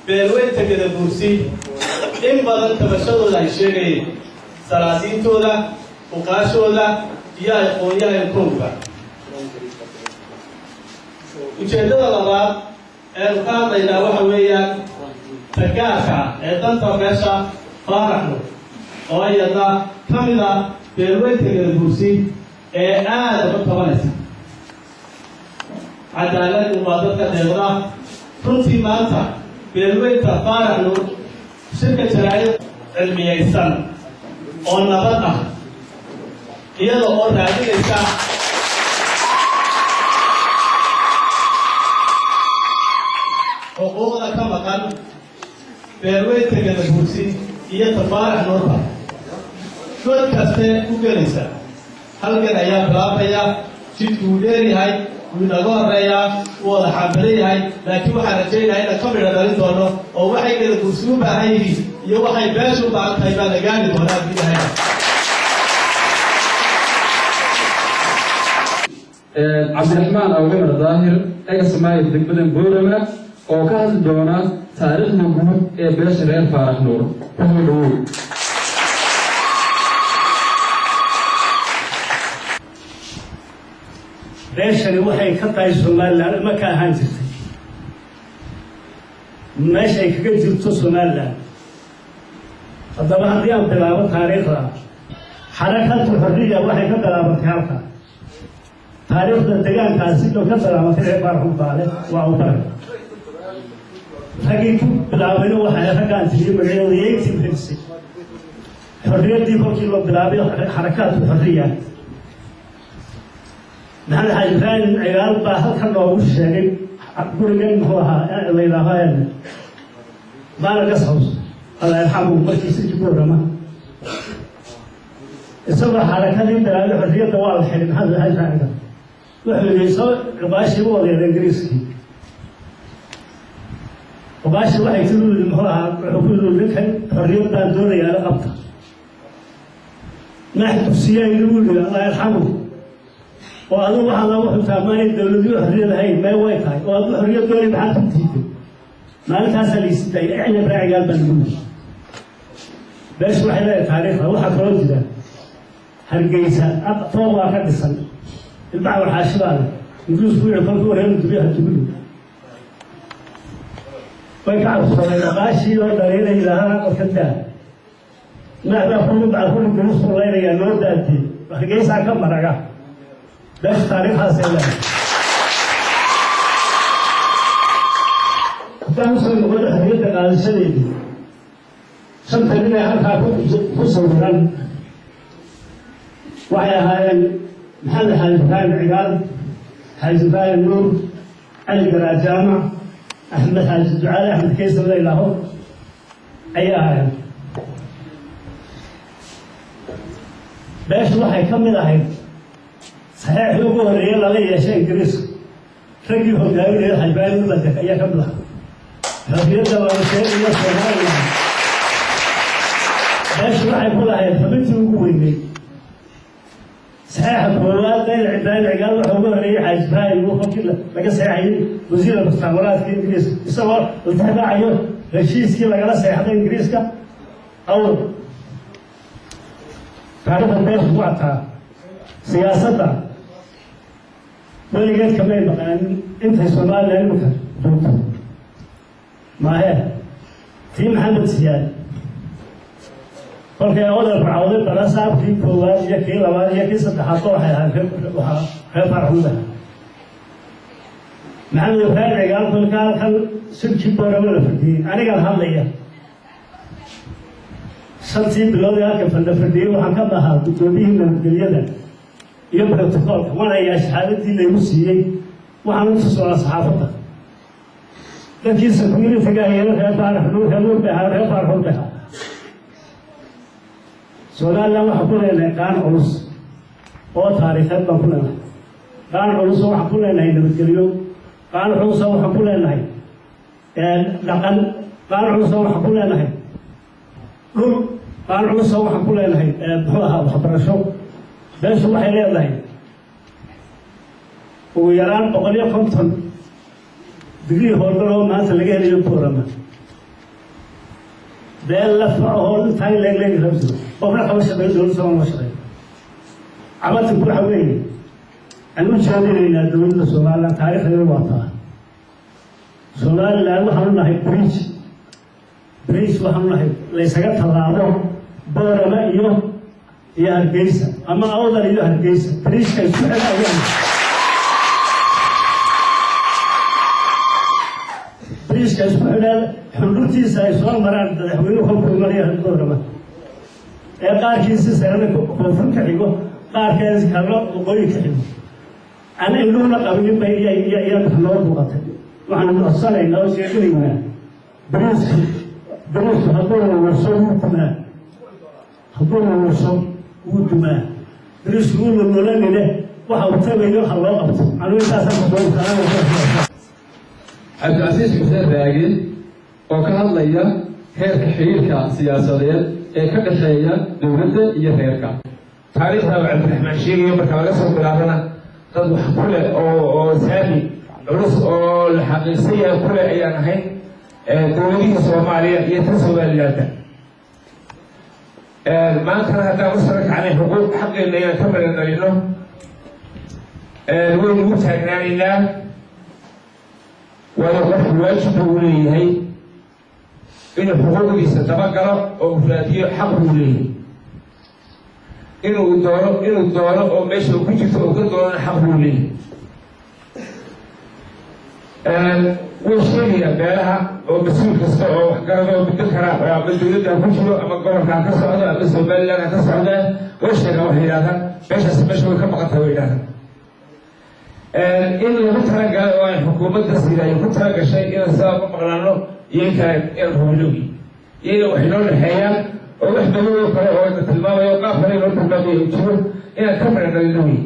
beelweynta kala buursi in badan tabashadooda ay sheegayeen salaadiintooda uqaashooda iyo aqoon-yahankooda ujeeddada labaad ee ka hadlaynaa waxa weeyaan tagaarka ee danta meesha faaraxno oo iyada ka mid ah beelweynta kala buursi ee aada uga tabanaysa cadaalad waa dadka deeqda runtii maanta beelweynta faaraxno shirka jaraa'id cilmiyaysan oo nabad ah iyada oo raadinaysa xuquuqda ka maqan beelweynta kala buursi iyo tafaarax noorba god kaste u gelaysa halkan ayaa bilaabaya jidkuu dheeryahay wuu inaga horeeyaa wuu wada xambalan yahay laakiin waxaan rajaynayaa inaan ka midha dhalin doono oo waxay kala buursi u baahan yihiin iyo waxay beesha u baahan tahay baa la gaari doonaa bilahay cabdiraxmaan awgamar daahir egasmaayil degmadan boorama oo ka hadli doona taariikhda guud ee beesha reer faarax nuur kusoo dhawow beeshani waxay ka tahay somalilan ma ka ahaan jirtay meeshay kaga jirto somalilan haddaba haddii aan bilaabo taariikhda xarakatu xorriya waxay ka bilaabatay halka taariikhda deegaankaasi oo ka bilaabatay reer faarax baale waa u baray raggii ku bilaabayna waxay raggaan tiriyo magacooda yeegtii firsay xorriyaddii kolkii loo bilaabay xarakaatu xorriya maxamed xaaji ibraahim cigaal baa halkan noogu sheegay gurigan muxuu ahaa la yidhaahaa baana gashaws alla yarxamu markiisa jiboorama isagoo xarakadii bilaabay xorriyadda waa la xidhay maxamed xaaji raaciga wuxuu yidhi soo cuqaashii u odeeda ingiriiskii وقاش واحد يقول المرأة يقول لك حرية دون يا لقبته ما حد سيا يقول الله يرحمه وأنا واحد أروح ثمانية الدولة حرية هاي ما ويتها وأنا حرية دولة بعد تيجي ما لك هذا اللي يستوي إحنا براعي قلب النوم بس واحد لا تاريخه واحد فرنسي ده هالجيسة فوق واحد السنة البعض الحاشرة يقول سوية فوق هنا تبيها تقول ويكعب صلى قاشي ودليل إلى هذا وكذا ما بيقولوا بعضهم بنص الليل يا نور داتي وحقيس عكم مرقة بس تاريخ حسينا كان صلى الله عليه وسلم قال سيدي سمت لنا هلها فصل وهي هاي محل حاجبان عقال حاجبان النور علي الجامع أحمد حاج الدعاء أحمد كيس الله له أي آية باش واحد يكمل هاي صحيح يقول الرجال عليه يا شيخ جريس رجل هو جاي له حجبان ولا دك أي كمله رجل ده ولا شيء ولا شيء باش واحد يقول هاي فبنت يقول لي صحيح الولاد ده العباد عقال وحومه ريح حجبان وهو كله لقى صحيح وزير المستعمرات في إنجليز يصور التابع عيون رشيد كي لقى صحيح إنجليز كا أو تعرف الناس وقتها سياستها ولقيت كمان بقى أنت الصومال لعلمك ما هي في محمد سياد قال يا أولاد معاودين بلا صعب في كوال يكي لوال يكي ستحطوا حيا فرحونا محمد وفاء عقال كل كان سلكي بورا في الدين أنا قال هم ليا سلسي بلو ياك في الدين وحكمها بتوبيه من الدنيا يبقى تقول وانا يا شهادتي اللي مسيي وحنصص على صحافته لكن سكويري فقاهي هي فرح نور بها هي فرح بها سؤال لما حكونا كان علوس أو تاريخات بقولنا كان علوس وحكونا هنا بالكليو كان علوس وحكونا هنا لكن كان علوس وحكونا هنا كان علوس وحكونا هنا بحوها وحبرشوا بس هو حيلي الله ويران بقولي 50 دقيقة هردروا ما سلقيه لي بورما ده لفعه انتهى لين لبسه وفرق وش بيدور سوا مشغل عملت كل حوالي أنا مشاهدين إلى الدولة الصومالية تاريخ الوطن الصومالي لأنه حنا هي بريش وحنا هي ليس قد طلعوا بورما يا هرجيسة أما أوضل يا هرجيسة بريش كان سؤال أيام بريش كان سؤال حلوتي سايسون مرات تحويله هم مريا البورما قاركيس سرنا كوفر كحيجو قاركيس كلا وقولي كحيجو أنا إنه قبل ما يا بحلول بقطع وعن الأصل إنه شيء بريس هذول الوصول كمان هذول الوصول وكمان بريس يقول إنه لنا وحاولت بينه حلول قبض أنا إنسان مقبول كلام عبد العزيز حسين راجل وكان الله يا هيك حيلك سياسية كذا شيء دولة هي هيك تاريخ عبد الرحمن شيخ يوم كان بلادنا قد كل أو سامي عرس أو الحقيقية كل أيام هاي دولة الصومالية يتسوى اللادة ما كان هذا مشترك على حقوق حق اللي يكمل النيلو وين متعنى لله ويروح الواجب وليه هي إنه حقوقه ستبقى أو فلاتيه حقه ليه إنه الدولة أو ماشي وكيف أو كده حقه ليه والشيء يبالها أو مسؤول كسر أو قرض أو بالذكرى أو بالدولة كله أما قرر كان كسر هذا بس بلغ كسر هذا والشيء هو هذا ماشي كم قطع وياه إنه مثلا قال الحكومة تسير مثلا شيء إذا سبب مقرنه يمكن يرفضه يحلون الحياة ويحملوا كره الماء ويوقف عليه الماء يجوا إلى كبر النووي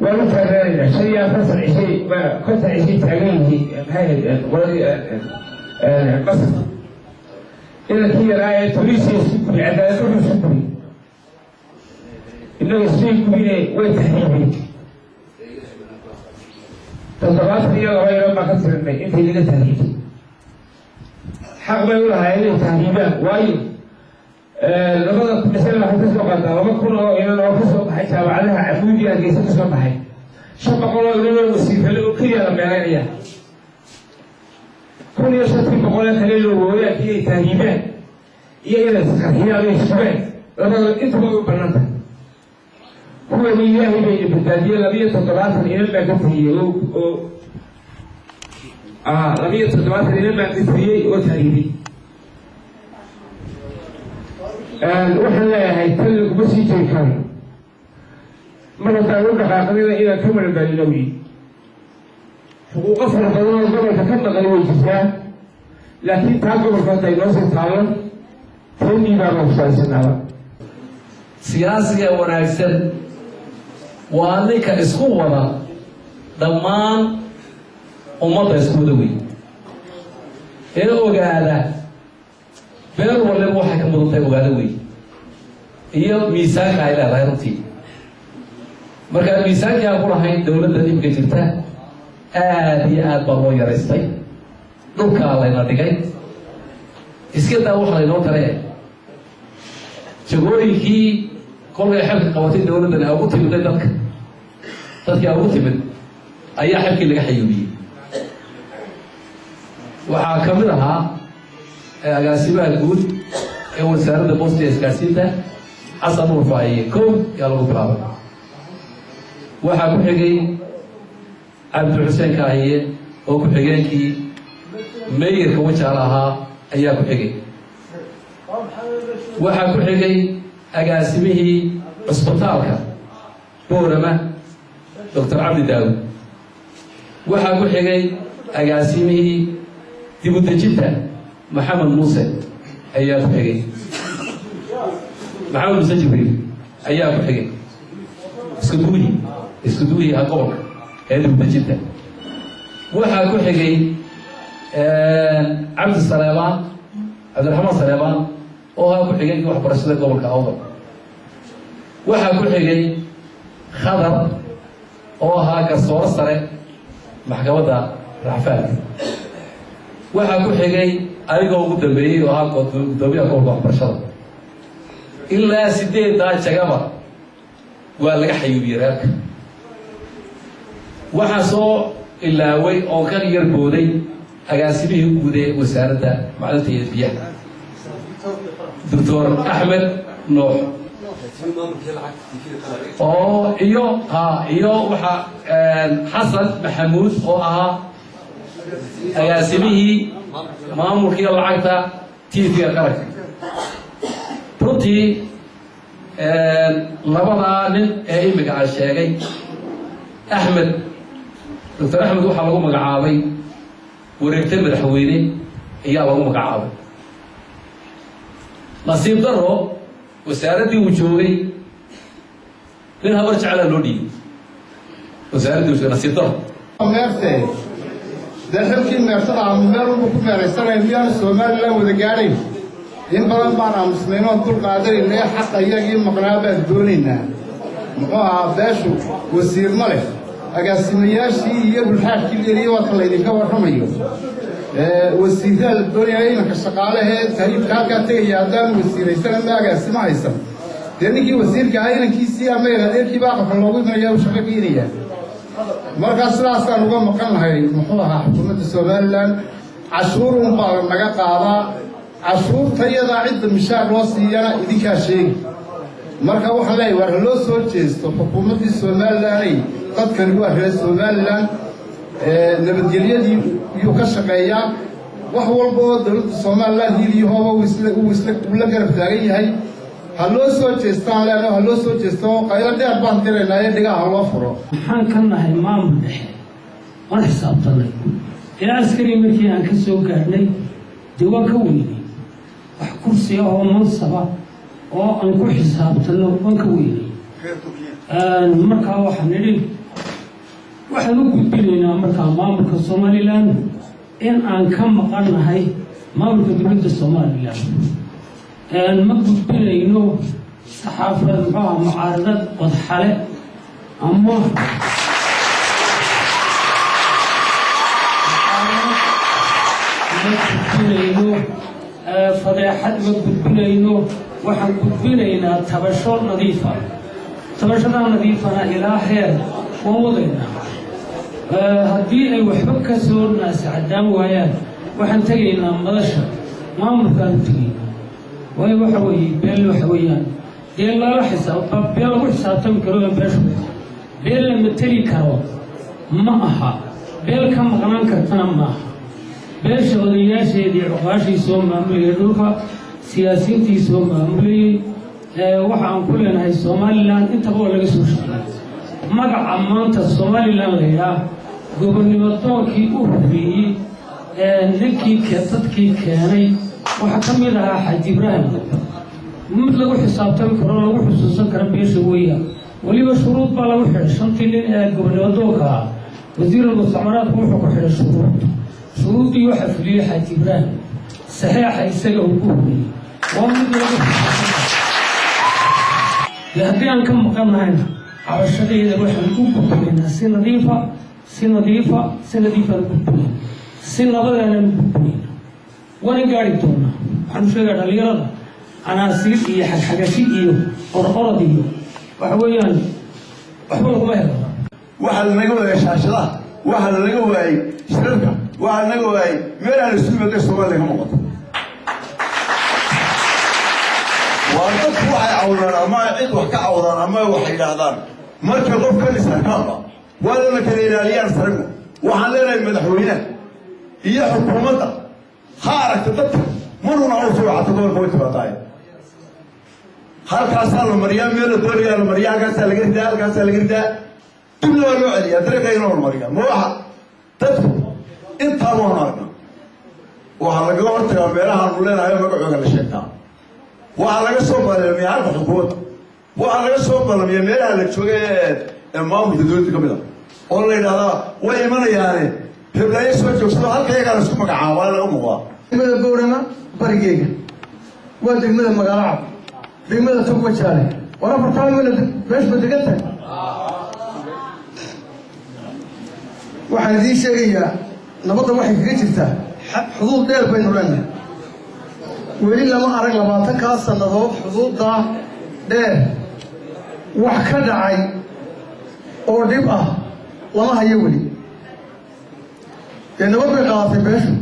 ومثلا شيء فصل شيء ما كنت شيء تعليمي هاي مصر إذا هي رأي تريس يسكن عدالة يسكن إنه يسكن بينه ويتحيبه تضغط هي غير ما كسر الماء أنت اللي تهيب حق ما يقول هاي اللي تهيبه وايد لما مثلا حتسوق هذا لما كنا إلى الأوفيس حتى بعدها عبودي أجلس تسوق هاي شو بقولوا لنا المسيف اللي كذا لما يعني كل يشتري بقولة خليل وولا كذا تهيبه إلى هي على الشباب لما أنت بقول بناتها هو اللي يهيب بالتالي لم يتطلع إلى المكتبية لم يتطلع إلى المكتبية وتهيبي وحنا هيتلق بس يجي كان من تعود حقيقة إلى كمل باللوي حقوق فرق الله قبل تكمل غير الجزاء لكن تعقب الفتى ينصر تعالى تني باب مستعصنا سياسية وناكسر وأنك إسقوة ضمان أمة إسقودوي إلى وجاله بير ولا مو حكم ضد وقالوي هي ميزان على غيرتي marka miisaanka aan ku lahayn dawladda dibka jirta aad iyo aad baa loo yaraystay dhulka layna dhigay iska daa waxa laynoo taray jagooyinkii kolkay xilka qabatay dawladdan ay ugu timid dadkii ugu timid ayaa xilkii laga xayuubiyey waxaa ka mid ahaa agaasimaha guud ee wasaaradda boosta iyo isgaarsiinta xasan nuur faahiye kow yaa lagu bilaabay waxaa ku xigay cabdixuseen kaahiye oo ku-xigeenkii meeyarka wajaal ahaa ayaa ku xigay waxaa ku xigay agaasimihii cusbitaalka boorama doctor cabdi daawud waxaa ku xigay agaasimihii dib u dejinta محمد موسى أيام حقيقي محمد موسى جبريل أيام حقيقي اسكدوي أقول هذا بجدة وحاكو حقيقي عبد السليمان عبد الرحمن السليمان وهاكو حقيقي واحد برسلة قبل كأوضر وحاكو حقيقي خضر وهاك الصورة السرق محكمة رعفات وحاكو حقيقي أيقو قدام بيه وها قدام كوربا برشلونة إلا سيدي دا جاكابا ولا حيو بيراك وحصو إلا وي أو كان يربودي أجاسبه بودي وسارده معلتي البيع دكتور أحمد نوح إيو وحا حسن محمود أجاسبه مامور كي العقدة تيفي القرق بروتي لبضا نين إيمك على الشيء أحمد دكتور أحمد وحا لغو مقعابي وريكتين مدحويني إياه لغو مقعابي نصيب درو وساردي وجوهي لأنها برجع على لودي وساردي وجوهي نصيب درو ميرتي ده حلكي ميرتي عم ميرو بكو ميرسانا يبيان السومالي لا ودقاري إن بلان بانا مسلمين وطول قادر اللي حقا يجي مقنابة دونينا مقاها باشو وسير ملك أقاسمياشي يبو الحاج كبيري وطلع يدي كور رميو والسيدال الدنيا إيمك الشقالة تهيب كاكا تيجي عدان والسير يستلم باقا السماع يستلم لأنكي وسير كاينا كيسي أميرا لأنكي باقا فاللوغي من ياو شقاقينيا markaas sidaasaan uga maqan lahay muxuu ahaa xukuumadda Soomaaliland cashuurun baa naga qaadaa cashuurta iyada cidda mishaar loo siiyana idinkaa sheegi marka waxaan leeyahay war loo soo jeesto xukuumadda Soomaaliland dadkan waa reer Soomaaliland nabadgelyadii iyo ka shaqeeyaa wax walba oo dawladda Soomaaliland hiliyaha uu isla garab taagan yahay هلو سو جستان لأنه هلو سو جستان قايل ده أربعة ترى نايا دقة هلو فرو. حان كنا هالمام ده وأنا حساب طلعي. إلى عسكري مركي عن كسو قرني دوا كويني. كرسي أو منصبة أو أنكو حساب طلعي وانكويني. مركا وحنري وحنو قبلنا مركا مامك الصومالي لان إن أن كم مقارنة هاي مامك دولة الصومالي لان. مكتوب بينه صحافة معارضة وضحلة أما مكتوب بينه فضيحة مكتوب بينه وحنكتب بينه تبشر نظيفة تبشر نظيفة إلى خير ووضعنا هدي أي وحبك كسور ناس عدام وياه وحنتقينا مدشر ما ممكن تقينا وهي وحوي بيل وحويان بيل لا حساب بيل وحساب تم كروه بيشو بيل لما تري كرو معها بيل كم غنان كرتنا معها بيل شغليات دي عقاشي سوم عملي دولها سياسيين تي سوم عملي وحن كلنا هاي الصوماليلاند انت بقول لك سوش مقع عمانت الصوماليلاند غيرها غوبرنمنتون كي أوفي نكي كتتكي كاني وحكمي لها حاج إبراهيم مثل حساب تذكر لو حسوسا كرم بيسويها ولي شروط بلا وحده شنتي للغبرنمنتوكا وزير المستعمرات وحو كحل شروطي وحف لي حاج إبراهيم صحيح يسجل وقومي ومثل لهدي أن كم مقامنا هنا على الشديد روح الكوكب منها سن نظيفة الكوكب سن نظيفة الكوكب وانا قاعد تونا حنشوف على اليرة أنا أصير إيه حاجة إيه أرض إيه وحويان وحوي ما هذا واحد نجوا شاشة واحد نجوا شركة واحد نجوا مير السوق ده سوق اللي هم قط وأنت واحد عورنا ما عيد وحكي عورنا ما وحيد هذان ما تقف كل سرقة ولا نكلي راليان سرقة وحلنا المدحوينة هي حكومتها خارج تطلع مرنا عوضوا عطوا قوي تبعتاي هل كاسل مريم يلا دوري مريم كاسل غير كاسل غير كل ما عليا درك ينور مريم مو تدخل انت ما هناك وعلى قولت يا ميرها نقولنا هاي مقعوقة للشيطان وعلى قصة اللي يعرف حكومة وعلى قصة اللي ميرها اللي تشوفه امام تدوري كمدا والله هذا وإيمان يعني هبلا يسوي جوسنا هل كي قال سكمك عوال أمها دegmada Boorama barigeega waa degmada Magaalacad degmada Togwajale wara fartaamada beesh badagata waxaan idin sheegayaa nabadda waxay kaga jirtaa xuduud dheer baynu leenahay weli lama arag 20 sannadood xuduudda dheer wax ka dhacay oo dhib ah lama hayo weli nabad bay qaadatay beeshu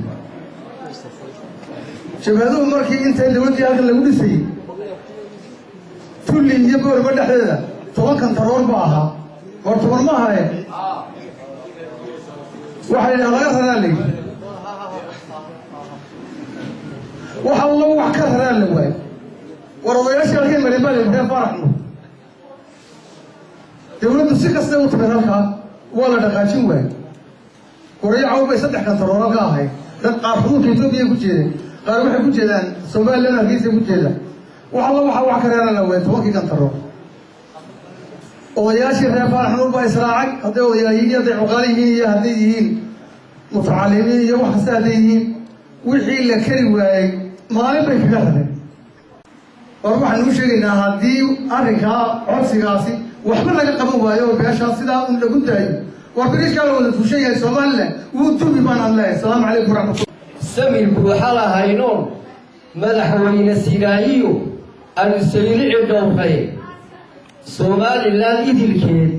shabeeduhu markii intay dowladdii halkan lagu dhisayey tulli iyo boorba dhexdeeda 10 kantarool ba ahaa war 10 ma ahaye waxay laga raraa leeyihi waxa uu wax ka raraa la waay war odayaashii halkay mareen baa leeyahay faraxno dowladdu si kasta u timid halkaa waa la dhaqaajin waay koreyaca bay 3 kantarool ka ahayd dad qaar xuduudka Itoobiya ku jeedeen qaar waxay ku jeedaan Soomaaliland halkiisa ku jeedaan wax ka raraa la waay 10 kantarool odayaashii reer faraxno baa israacay hadday odayaashii hadday cuqaaliyiin iyo hadday yihiin mutacalimiin iyo wax kasta hadday yihiin wixii la kari waayey maalin bay kaga rabeen war waxaan u sheegaynaa haddii arrinkaa codsigaasi waxba laga qaban waayo oo beeshaa sidaa un lagu daayo war biriishkaa la wada fushan yahay Somaliland wuu dubi baan aan leeyahay asalaamu calaykum waraxmatullahi samir buuxa lahaynoon madaxweyne sigaayiyo aanu sayrici dhowray Somaliland idilkeed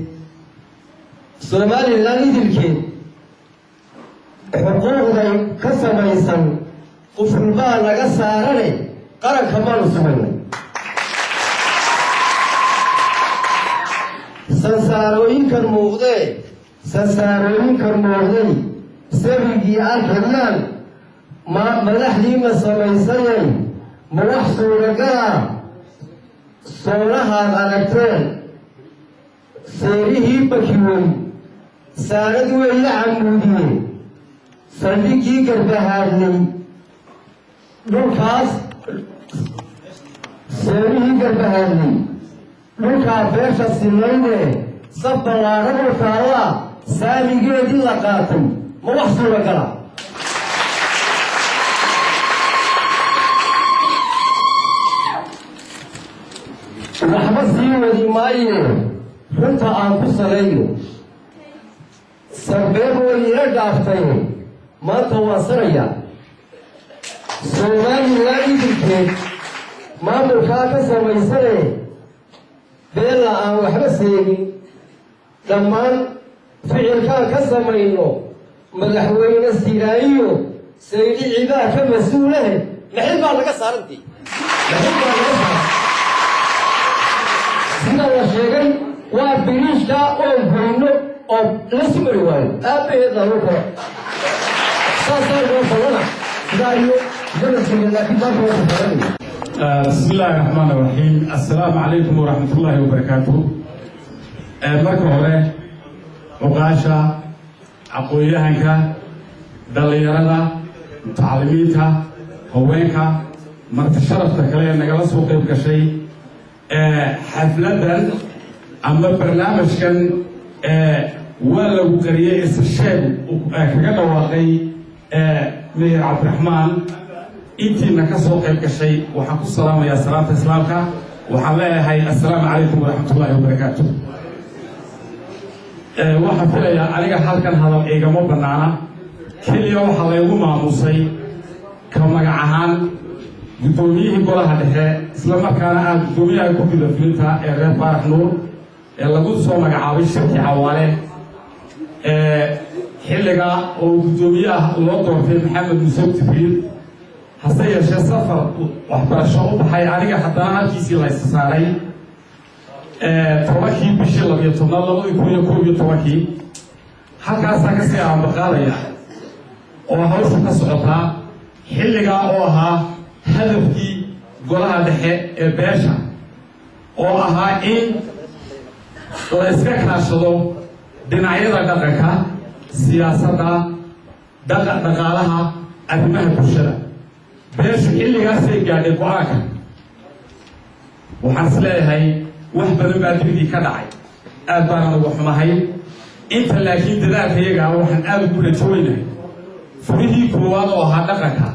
xuquuqday ka samaysan qufulbaa laga saarane qaranka maanu sumaynay sansaarooyinkan muuqday sabigii arkayaan madaxdiima samaysayay ma wax suuragala soonahaad aragteen seerihii bakiwey saanad weeye camuudiyey saldhiggii garbahaadley dhulkaas seerihii garbahaadley dhulkaa beesha sinayne saf ballaadhan u taallaa saamigeedii la qaatay ma wax suuragala waxba sii wadi maaye runta aan ku saleeyo sarbeeb way ila dhaaftay maanta waa sanaya Somaliland idilkeed maamulkaa ka samaysane beella aan waxba seegin dhammaan ficilkaan ka samayno madaxweyne sigaayiyo saydhicidaa ka mas-uulahe maxay baa laga saarantay sida la sheegay waa biriishka oo goyno oo la sumari waayo aabbaheed lagu koro saasaa loo falana sidaa iyo janasiga laakiin baa loo falanaya بسم الله الرحمن الرحيم السلام عليكم ورحمة الله وبركاته marka hore oqaasha aqoonyahanka dhalinyarada mutacalimiinta haweenka marka sharafta kale nagala soo qayb gashay xafladan ama barnaamijkan waa lagu qariyay isasheeg kaga dhawaaqay Meher Cabdiraxmaan intiina ka soo qayb gashay waxaan ku salaamayaa salaanta islaamka waxaan leeyahay assalaamu calaykum waraxmatullaahi wabarakaatuh waxaan filayaa aniga halkan hadal igama bannaana keliya waxaa laygu maamusay ka magac ahaan guddoomiyihii golaha dhexe isla markaana ah guddoomiyaha guddiga fulinta ee reer faarax nuur ee lagu soo magacaabay shirki cawaale xilliga oo guddoomiyaha loo doortay maxamed muuse jibriil hase yeeshee safar waxbarasho u baxay aniga haddana halkiisii la isa saaray 10 bishii 2011 halkaasaa kasii aanbaqaadaya oo hawsha ka socotaa xilligaa oo ahaa hadafkii golaha dhexe ee beesha oo ahaa in la iska kaashado dhinacyada dhaqanka siyaasadda dhaqaalaha arrimaha bulshada beeshu xilligaasay gaadhay go-aanka waxaan is leeyahay wax badan baa dibidii ka dhacay aad baana ugu xumahay inta laakiin dadaalka iyagaa waxaan aad ugu rajooynahay furihii koowaad oo ahaa dhaqanka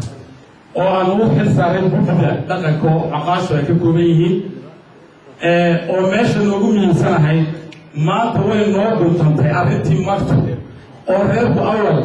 oo aan ugu xil saaray guddida dhaqanka oo caqaashu ay ka kooban yihiin oo meesha noogu muhiimsanahay maanta way noo dhuntantay arrintii marto oo reerku awal